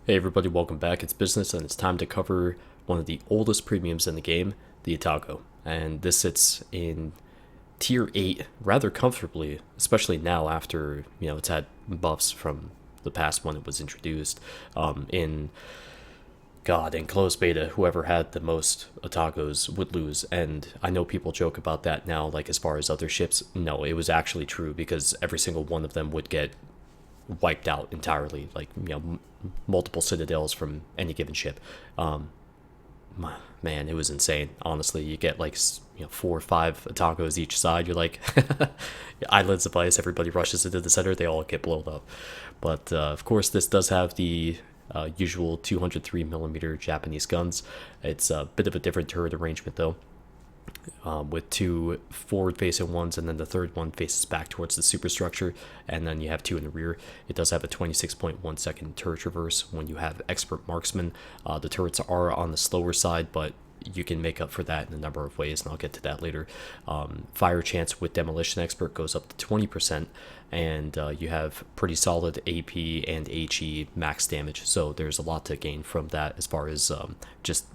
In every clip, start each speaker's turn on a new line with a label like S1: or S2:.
S1: Hey everybody, welcome back. It's Business, and it's time to cover one of the oldest premiums in the game, the Atago. And this sits in tier 8 rather comfortably, especially now after, it's had buffs from the past when it was introduced. In closed beta, whoever had the most Atagos would lose. And I know people joke about that now, like as far as other ships. No, it was actually true because every single one of them would get wiped out entirely, like multiple citadels from any given ship. Man, it was insane. Honestly, you get like 4 or 5 Atagos each side. You're like, islands of ice. Everybody rushes into the center. They all get blown up. But of course, this does have the usual 203mm Japanese guns. It's a bit of a different turret arrangement though, with 2 forward-facing ones, and then the third one faces back towards the superstructure, and then you have 2 in the rear. It does have a 26.1-second turret traverse when you have expert marksman. The turrets are on the slower side, but you can make up for that in a number of ways, and I'll get to that later. Fire chance with demolition expert goes up to 20%, and you have pretty solid AP and HE max damage, so there's a lot to gain from that as far as just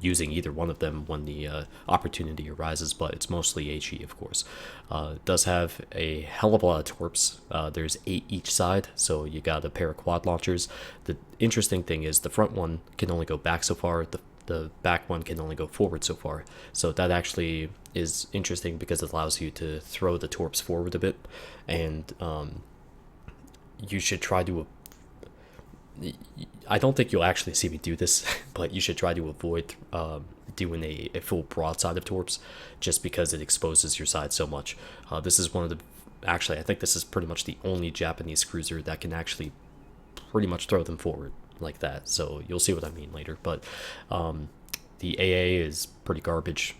S1: using either one of them when the opportunity arises, but it's mostly HE, of course. It does have a hell of a lot of torps. There's 8 each side, so you got a pair of quad launchers. The interesting thing is the front one can only go back so far, the back one can only go forward so far. So that actually is interesting because it allows you to throw the torps forward a bit, and you should try to I don't think you'll actually see me do this, but you should try to avoid doing a full broadside of torps, just because it exposes your side so much. This is one of the, actually, I think this is pretty much the only Japanese cruiser that can actually pretty much throw them forward like that. So you'll see what I mean later. But the AA is pretty garbage.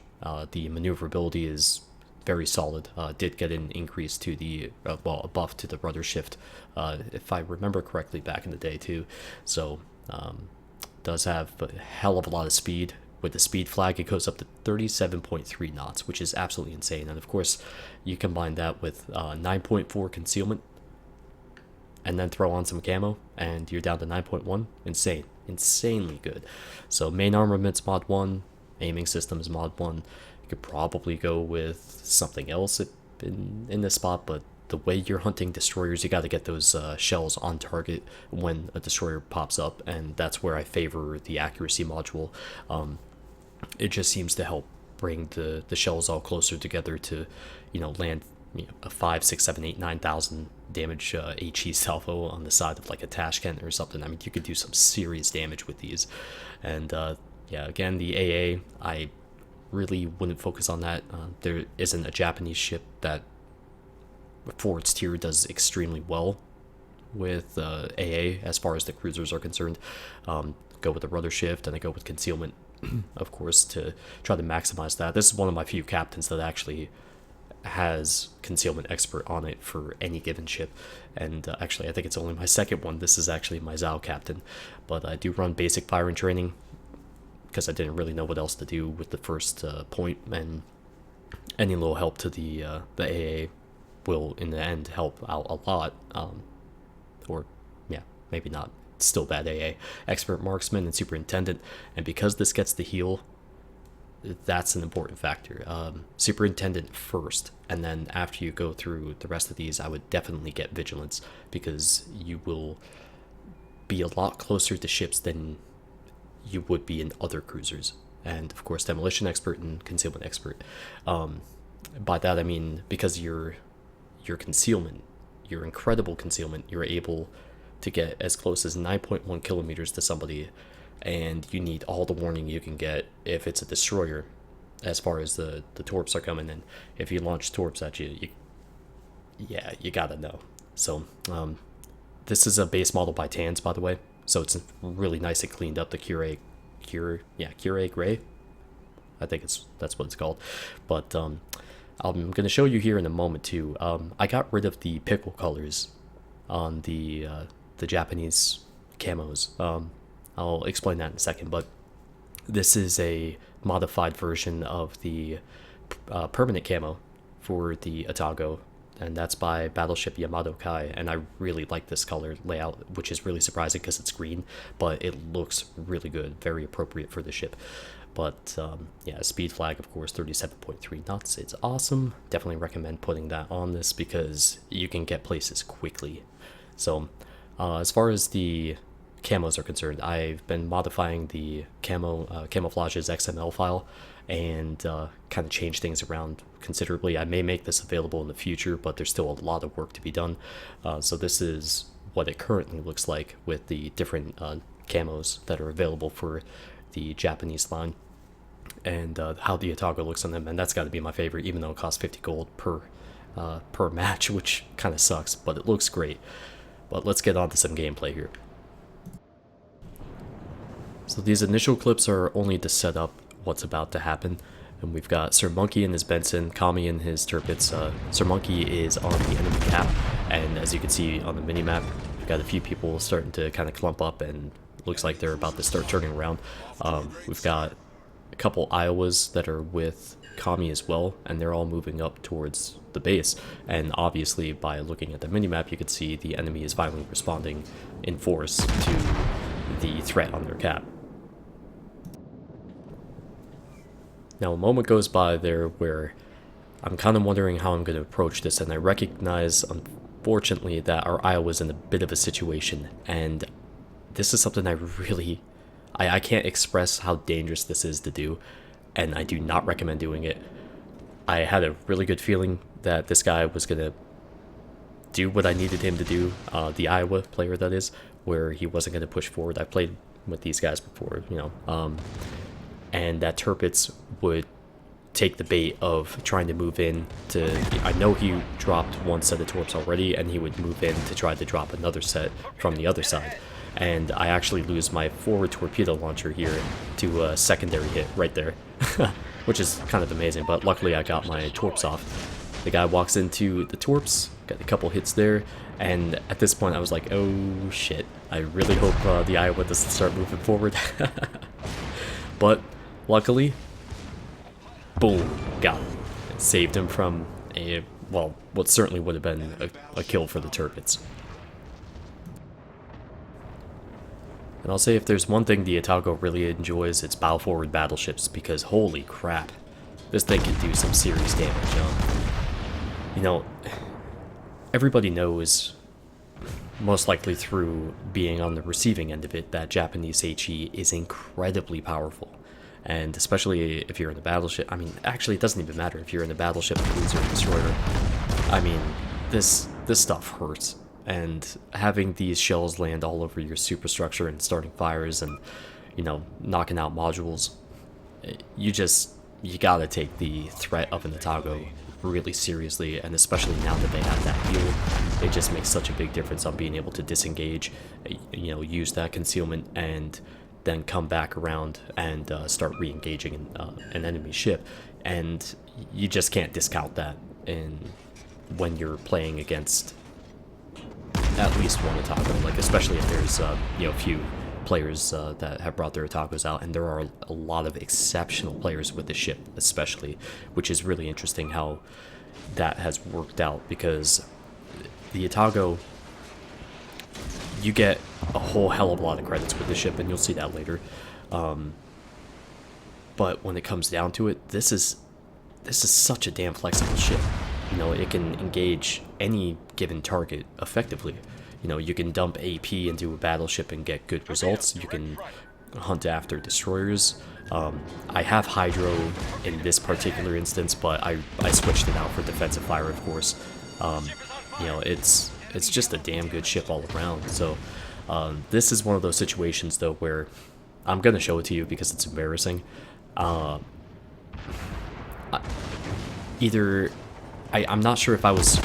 S1: The maneuverability is very solid. Did get an increase to the a buff to the rudder shift, if I remember correctly, back in the day too. So does have a hell of a lot of speed. With the speed flag, it goes up to 37.3 knots, which is absolutely insane. And of course, you combine that with 9.4 concealment, and then throw on some camo, and you're down to 9.1. Insane, insanely good. So main armaments mod 1, aiming systems mod 1. You could probably go with something else in this spot, but the way you're hunting destroyers, you got to get those shells on target when a destroyer pops up, and that's where I favor the accuracy module. It just seems to help bring the shells all closer together to, land a 5, 6, 7, 8, 9,000 damage HE salvo on the side of like a Tashkent or something. I mean, you could do some serious damage with these. And yeah, again, the AA, I really wouldn't focus on that. There isn't a Japanese ship that for its tier does extremely well with AA as far as the cruisers are concerned. Go with the rudder shift, and I go with concealment, of course, to try to maximize that. This is one of my few captains that actually has concealment expert on it for any given ship, and actually I think it's only my second one. This is actually my Zhao captain, but I do run basic firing training because I didn't really know what else to do with the first point, and any little help to the AA will in the end help out a lot. Or yeah, maybe not, still bad AA. Expert marksman and superintendent, and because this gets the heal, that's an important factor. Superintendent first, and then after you go through the rest of these, I would definitely get vigilance, because you will be a lot closer to ships than you would be in other cruisers. And of course, demolition expert and concealment expert. By that I mean, because your concealment, your incredible concealment, you're able to get as close as 9.1 kilometers to somebody, and you need all the warning you can get if it's a destroyer, as far as the torps are coming in. If you launch torps at you, yeah, you gotta know. So this is a base model by Tans, by the way, so it's really nice and cleaned up. The Cure Gray, I think that's what it's called. But I'm gonna show you here in a moment too. I got rid of the pickle colors on the Japanese camos. I'll explain that in a second, but this is a modified version of the permanent camo for the Atago. and that's by Battleship Yamato Kai. And I really like this color layout, which is really surprising because it's green, but it looks really good, very appropriate for the ship. But yeah, speed flag, of course, 37.3 knots. It's awesome. Definitely recommend putting that on this because you can get places quickly. So as far as the camos are concerned, I've been modifying the camouflage's XML file and kind of change things around considerably. I may make this available in the future, but there's still a lot of work to be done. So this is what it currently looks like with the different camos that are available for the Japanese line, and how the Atago looks on them. And that's got to be my favorite, even though it costs 50 gold per match, which kind of sucks, but it looks great. But let's get on to some gameplay here. So these initial clips are only to set up what's about to happen. And we've got Sir Monkey and his Benson, Kami and his Turpits. Sir Monkey is on the enemy cap, and as you can see on the minimap, we've got a few people starting to kind of clump up, and looks like they're about to start turning around. We've got a couple Iowas that are with Kami as well, and they're all moving up towards the base. And obviously, by looking at the minimap, you can see the enemy is finally responding in force to the threat on their cap. Now, a moment goes by there where I'm kind of wondering how I'm going to approach this, and I recognize, unfortunately, that our Iowa's in a bit of a situation, and this is something I can't express how dangerous this is to do, and I do not recommend doing it. I had a really good feeling that this guy was going to do what I needed him to do, the Iowa player that is, where he wasn't going to push forward. I played with these guys before, you know, and that Turpits would take the bait of trying to move in to... I know he dropped one set of torps already, and he would move in to try to drop another set from the other side. And I actually lose my forward torpedo launcher here to a secondary hit right there, which is kind of amazing, but luckily I got my torps off. The guy walks into the torps, got a couple hits there, and at this point I was like, oh shit, I really hope the Iowa doesn't start moving forward. But luckily, boom, got him. It saved him from a, well, what certainly would have been a kill for the Turpits. And I'll say, if there's one thing the Atago really enjoys, it's bow-forward battleships, because holy crap, this thing can do some serious damage. You know, everybody knows, most likely through being on the receiving end of it, that Japanese HE is incredibly powerful. And especially if you're in a battleship, I mean, actually it doesn't even matter if you're in a battleship, a cruiser, a destroyer. I mean, this stuff hurts. And having these shells land all over your superstructure and starting fires and, you know, knocking out modules, you gotta take the threat of an Atago really seriously, and especially now that they have that heal, it just makes such a big difference on being able to disengage, you know, use that concealment, and then come back around and start re-engaging an enemy ship. And you just can't discount that when you're playing against at least one Atago, like especially if there's you know, few players that have brought their Atagos out, and there are a lot of exceptional players with the ship especially, which is really interesting how that has worked out, because the Atago, you get a whole hell of a lot of credits with the ship, and you'll see that later. But when it comes down to it, this is such a damn flexible ship. You know, it can engage any given target effectively. You know, you can dump AP into a battleship and get good results. You can hunt after destroyers. I have Hydro in this particular instance, but I switched it out for defensive fire, of course. You know, it's just a damn good ship all around. So this is one of those situations, though, where I'm going to show it to you because it's embarrassing. I'm not sure if I was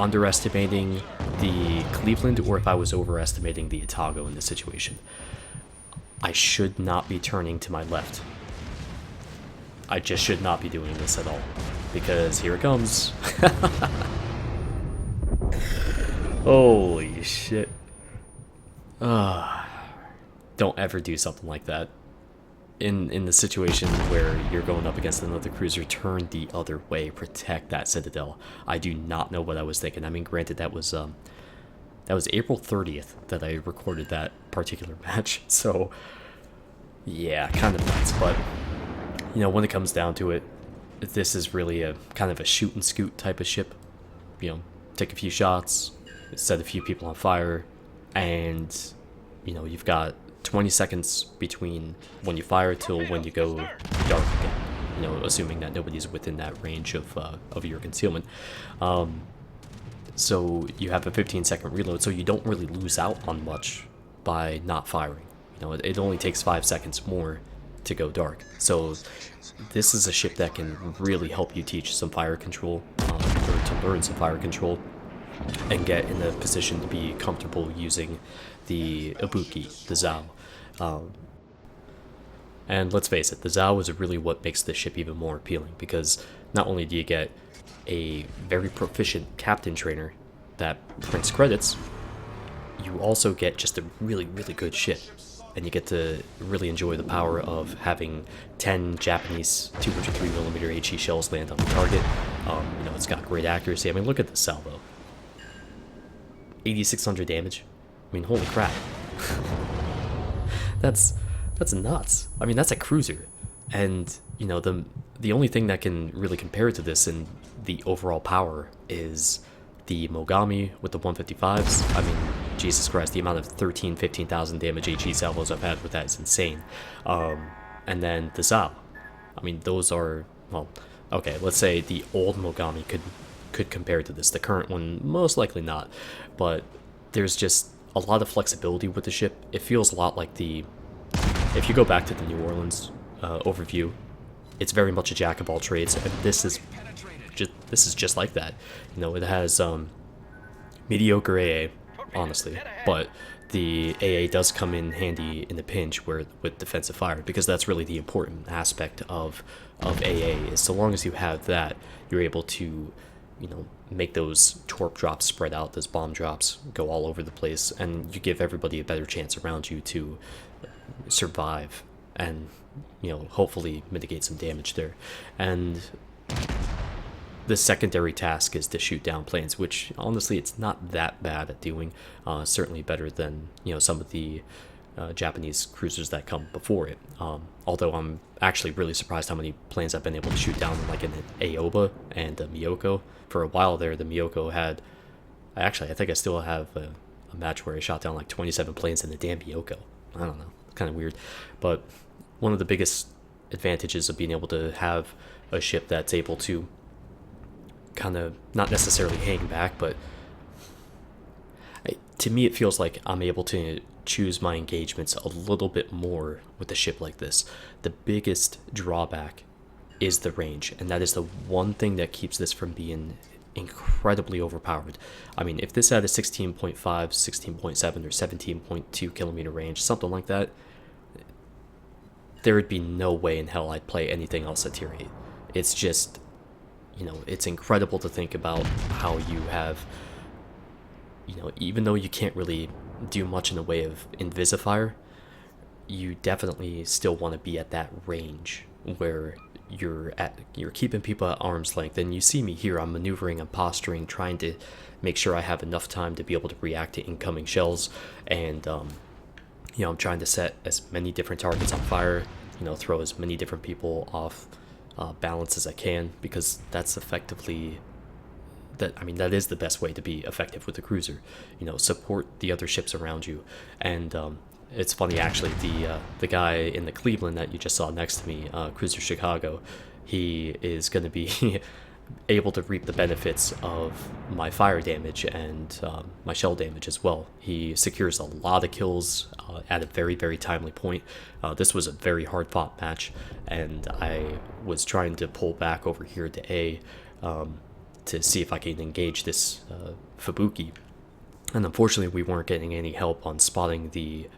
S1: underestimating the Cleveland or if I was overestimating the Atago in this situation. I should not be turning to my left. I just should not be doing this at all, because here it comes. Holy shit. Don't ever do something like that. in the situation where you're going up against another cruiser, turn the other way, protect that citadel. I do not know what I was thinking. I mean, granted, that was April 30th that I recorded that particular match, so yeah, kind of nuts. But you know, when it comes down to it, this is really a kind of a shoot and scoot type of ship. You know, take a few shots, set a few people on fire, and you know, you've got 20 seconds between when you fire till when you go dark again, you know, assuming that nobody's within that range of your concealment. So you have a 15-second reload, so you don't really lose out on much by not firing. You know, it only takes 5 seconds more to go dark. So this is a ship that can really help you teach some fire control, or to learn some fire control, and get in a position to be comfortable using the Ibuki, the Zao. And let's face it, the Zao is really what makes this ship even more appealing, because not only do you get a very proficient captain trainer that prints credits, you also get just a really, really good ship. And you get to really enjoy the power of having 10 Japanese 203mm HE shells land on the target. You know, it's got great accuracy. I mean, look at the salvo. 8,600 damage. I mean, holy crap. That's nuts. I mean, that's a cruiser. And, you know, the only thing that can really compare to this in the overall power is the Mogami with the 155s. I mean, Jesus Christ, the amount of 15,000 damage HE salvos I've had with that is insane. And then the Zao. I mean, those are, well, okay, let's say the old Mogami could compare to this. The current one, most likely not. But there's just a lot of flexibility with the ship. It feels a lot like if you go back to the New Orleans overview, it's very much a jack of all trades, and this is just like that. You know, it has mediocre AA, honestly, but the AA does come in handy in the pinch with defensive fire, because that's really the important aspect of AA. Is so long as you have that, you're able to, you know, make those torp drops spread out, those bomb drops go all over the place, and you give everybody a better chance around you to survive and, you know, hopefully mitigate some damage there. And the secondary task is to shoot down planes, which honestly it's not that bad at doing. Certainly better than, you know, some of the Japanese cruisers that come before it. Although I'm actually really surprised how many planes I've been able to shoot down, like in the Aoba and the Miyoko. For a while there, the Miyoko had, I think I still have a match where I shot down like 27 planes in the damn Miyoko. I don't know, kind of weird. But one of the biggest advantages of being able to have a ship that's able to kind of not necessarily hang back, but to me it feels like I'm able to choose my engagements a little bit more with a ship like this. The biggest drawback is the range, and that is the one thing that keeps this from being incredibly overpowered. I mean, if this had a 16.5, 16.7, or 17.2 kilometer range, something like that, there would be no way in hell I'd play anything else at tier 8. It's just, you know, it's incredible to think about how you have, you know, even though you can't really do much in the way of Invisifire, you definitely still want to be at that range where you're keeping people at arm's length. And you see me here, I'm maneuvering and posturing, trying to make sure I have enough time to be able to react to incoming shells, and you know, I'm trying to set as many different targets on fire, you know, throw as many different people off balance as I can, because that's effectively that is the best way to be effective with a cruiser. You know, support the other ships around you. And it's funny, actually, the guy in the Cleveland that you just saw next to me, Cruiser Chicago, he is going to be able to reap the benefits of my fire damage and my shell damage as well. He secures a lot of kills at a very, very timely point. This was a very hard fought match, and I was trying to pull back over here to A to see if I can engage this Fubuki, and unfortunately we weren't getting any help on spotting the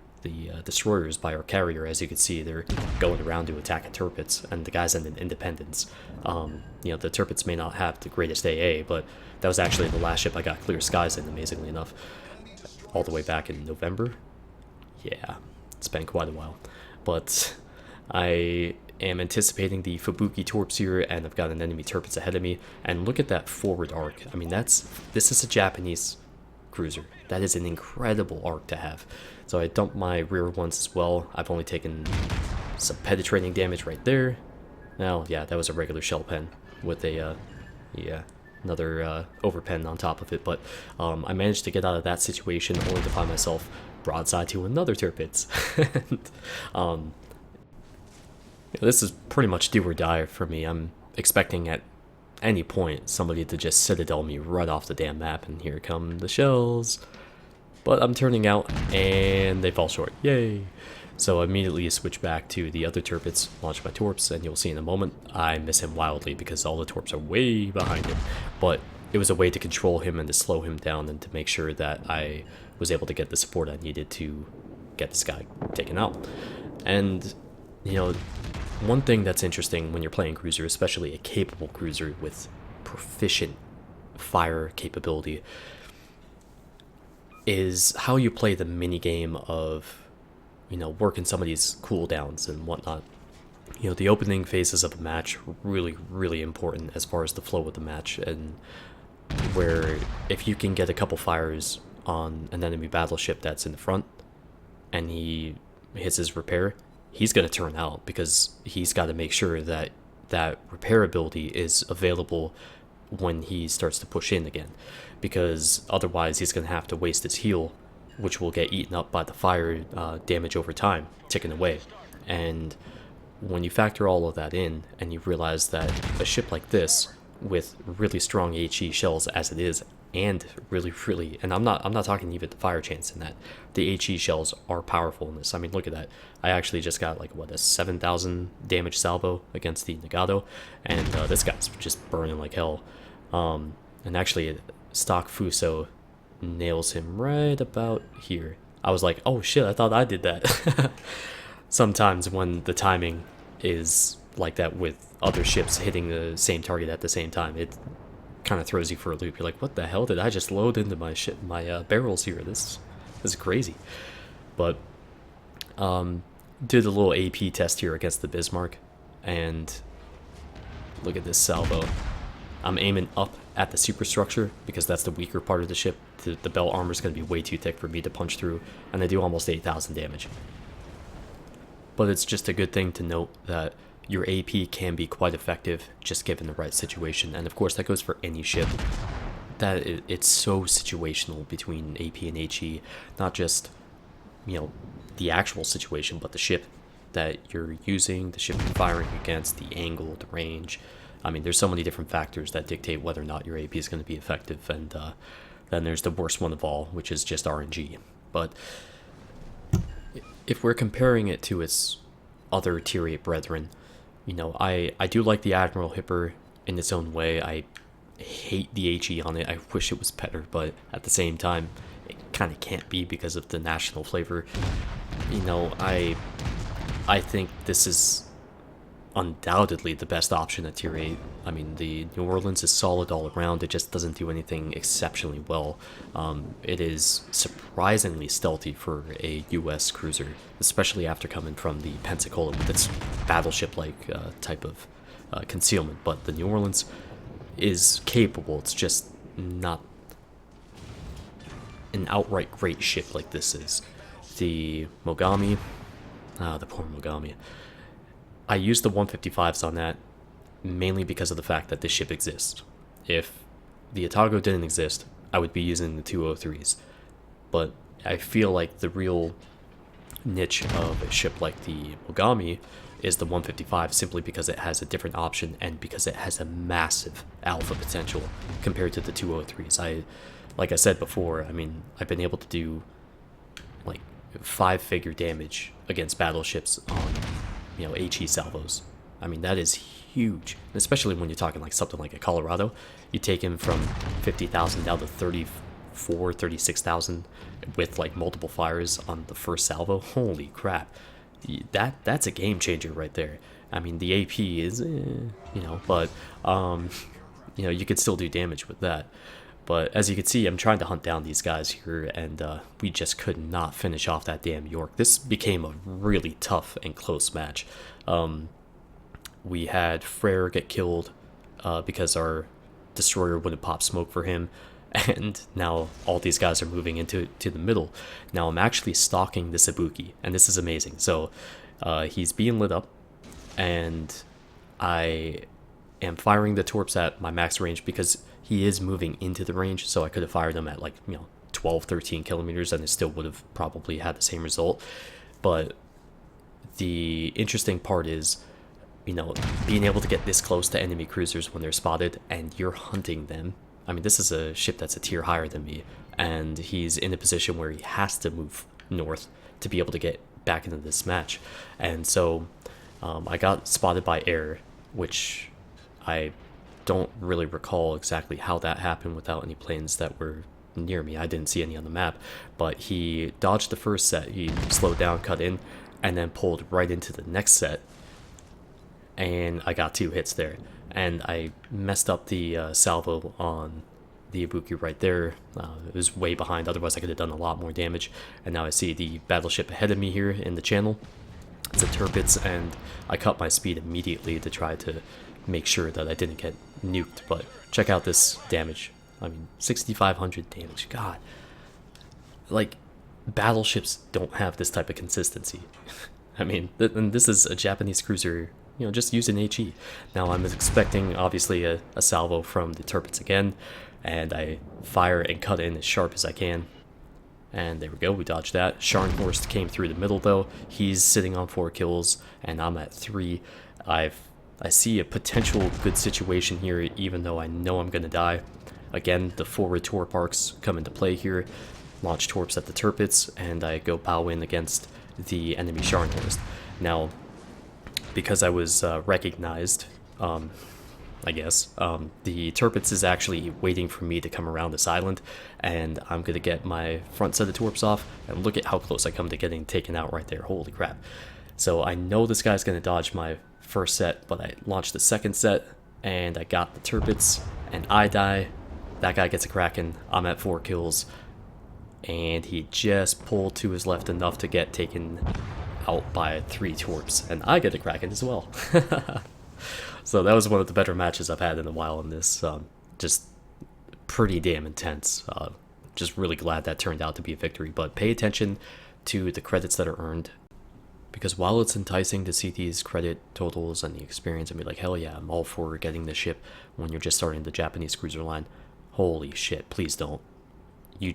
S1: destroyers by our carrier. As you can see, they're going around to attack at turpits, and the guys in Independence. You know, the turpits may not have the greatest AA, but that was actually the last ship I got clear skies in, amazingly enough, all the way back in November. Yeah, it's been quite a while. But I am anticipating the Fubuki torps here, and I've got an enemy turrets ahead of me. And look at that forward arc. I mean, this is a Japanese cruiser. That is an incredible arc to have. So I dumped my rear ones as well. I've only taken some penetrating damage right there. Now, yeah, that was a regular shell pen with a, another overpen on top of it. But I managed to get out of that situation only to find myself broadside to another turpits. And, this is pretty much do or die for me. I'm expecting at any point somebody to just citadel me right off the damn map, and here come the shells. But I'm turning out, and they fall short. Yay! So I immediately switch back to the other turpits, launch my torps, and you'll see in a moment I miss him wildly because all the torps are way behind him. But it was a way to control him and to slow him down and to make sure that I was able to get the support I needed to get this guy taken out. And, you know, one thing that's interesting when you're playing cruiser, especially a capable cruiser with proficient fire capability, is how you play the mini game of, you know, working somebody's cooldowns and whatnot. You know, the opening phases of a match are really important as far as the flow of the match, and where if you can get a couple fires on an enemy battleship that's in the front and he hits his repair, he's going to turn out because he's got to make sure that that repair ability is available when he starts to push in again, because otherwise he's going to have to waste his heal, which will get eaten up by the fire damage over time, ticking away. And when you factor all of that in and you realize that a ship like this with really strong HE shells as it is, and really, and I'm not talking even the fire chance in that, the HE shells are powerful in this. I mean, look at that. I actually just got like, what, a 7,000 damage salvo against the Nagato, and this guy's just burning like hell. And actually, stock Fuso nails him right about here. I was like, oh shit, I thought I did that. Sometimes when the timing is like that with other ships hitting the same target at the same time, it kind of throws you for a loop. You're like, what the hell did I just load into my barrels here? This is crazy. But did a little AP test here against the Bismarck, and look at this salvo. I'm aiming up at the superstructure because that's the weaker part of the ship. The belt armor is going to be way too thick for me to punch through, and I do almost 8,000 damage. But it's just a good thing to note that your AP can be quite effective just given the right situation, and of course that goes for any ship. That it's so situational between AP and HE, not just, you know, the actual situation, but the ship that you're using, the ship you're firing against, the angle, the range. I mean, there's so many different factors that dictate whether or not your AP is going to be effective, and then there's the worst one of all, which is just RNG. But if we're comparing it to its other Tier 8 brethren, you know, I do like the Admiral Hipper in its own way. I hate the HE on it. I wish it was better, but at the same time, it kind of can't be because of the national flavor. You know, I think this is undoubtedly the best option at Tier 8. I mean, the New Orleans is solid all around. It just doesn't do anything exceptionally well. It is surprisingly stealthy for a US cruiser, especially after coming from the Pensacola with its battleship-like type of concealment. But the New Orleans is capable. It's just not an outright great ship like this is. The Mogami, the poor Mogami. I used the 155s on that mainly because of the fact that this ship exists. If the Atago didn't exist, I would be using the 203s. But I feel like the real niche of a ship like the Mogami is the 155, simply because it has a different option and because it has a massive alpha potential compared to the 203s. Like I said before, I mean, I've been able to do like 5-figure damage against battleships on, you know, HE salvos. I mean, that is huge, especially when you're talking like something like a Colorado. You take him from 50,000 down to 34, 36,000 with like multiple fires on the first salvo. Holy crap. That's a game changer right there. I mean, the AP is, you know, but, you know, you could still do damage with that. But as you can see, I'm trying to hunt down these guys here, and we just could not finish off that damn York. This became a really tough and close match. We had Frere get killed because our destroyer wouldn't pop smoke for him, and now all these guys are moving into the middle. Now I'm actually stalking this Ibuki, and this is amazing. So he's being lit up, and I am firing the torps at my max range because he is moving into the range, so I could have fired them at like 12 13 kilometers and it still would have probably had the same result. But the interesting part is being able to get this close to enemy cruisers when they're spotted and you're hunting them. I mean, this is a ship that's a tier higher than me, and he's in a position where he has to move north to be able to get back into this match. And so I got spotted by air, which I don't really recall exactly how that happened without any planes that were near me. I didn't see any on the map, but he dodged the first set. He slowed down, cut in, and then pulled right into the next set, and I got 2 hits there. And I messed up the salvo on the Ibuki right there. It was way behind, otherwise I could have done a lot more damage. And now I see the battleship ahead of me here in the channel. It's a Tirpitz, and I cut my speed immediately to try to make sure that I didn't get nuked. But check out this damage. I mean, 6,500 damage. God, like, battleships don't have this type of consistency. I mean, and this is a Japanese cruiser, just using HE. Now I'm expecting obviously a salvo from the Tirpitz again, and I fire and cut in as sharp as I can. And there we go, we dodged that. Scharnhorst came through the middle though. He's sitting on 4 kills, and I'm at 3. I see a potential good situation here, even though I know I'm gonna die. Again, the forward torp arcs come into play here. Launch torps at the Tirpitz, and I go bow in against the enemy Scharnhorst. Now, because I was recognized, I guess, the Tirpitz is actually waiting for me to come around this island, and I'm going to get my front set of torps off, and look at how close I come to getting taken out right there. Holy crap. So I know this guy's going to dodge my first set, but I launched the second set, and I got the Tirpitz, and I die. That guy gets a Kraken. I'm at 4 kills, and he just pulled to his left enough to get taken out by 3 torps, and I get a Kraken as well. So that was one of the better matches I've had in a while in this. Just pretty damn intense. Just really glad that turned out to be a victory. But pay attention to the credits that are earned, because while it's enticing to see these credit totals and the experience and be like, hell yeah, I'm all for getting the ship when you're just starting the Japanese cruiser line, holy shit, please don't. You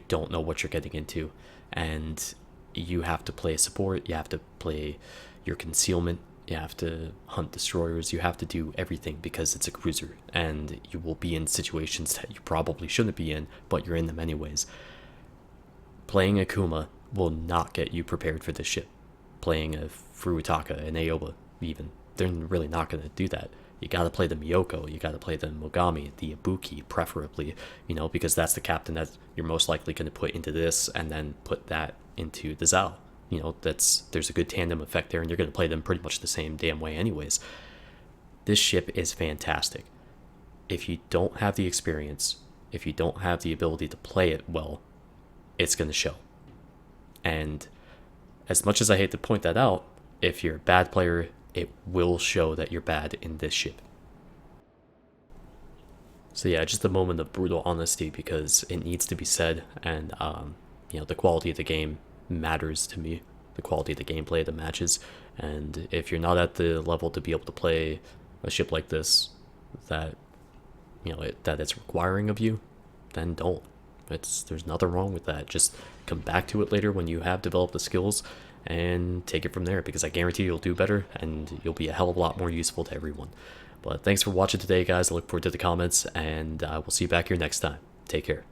S1: don't know what you're getting into, and you have to play support, you have to play your concealment, you have to hunt destroyers, you have to do everything because it's a cruiser, and you will be in situations that you probably shouldn't be in, but you're in them anyways. Playing a Kuma will not get you prepared for this ship. Playing a Furutaka, an Aoba even, they're really not going to do that. You gotta play the Miyoko, you gotta play the Mogami, the Ibuki preferably, because that's the captain that you're most likely going to put into this, and then put that into the Zao. There's a good tandem effect there, and you're going to play them pretty much the same damn way anyways. This ship is fantastic. If you don't have the experience, if you don't have the ability to play it well, it's going to show. And as much as I hate to point that out, if you're a bad player, it will show that you're bad in this ship. So yeah, just a moment of brutal honesty, because it needs to be said, and the quality of the game matters to me, the quality of the gameplay, the matches, and if you're not at the level to be able to play a ship like this that that it's requiring of you, then don't. There's nothing wrong with that. Just come back to it later when you have developed the skills and take it from there, because I guarantee you'll do better and you'll be a hell of a lot more useful to everyone. But thanks for watching today, guys. I look forward to the comments, and we'll see you back here next time. Take care.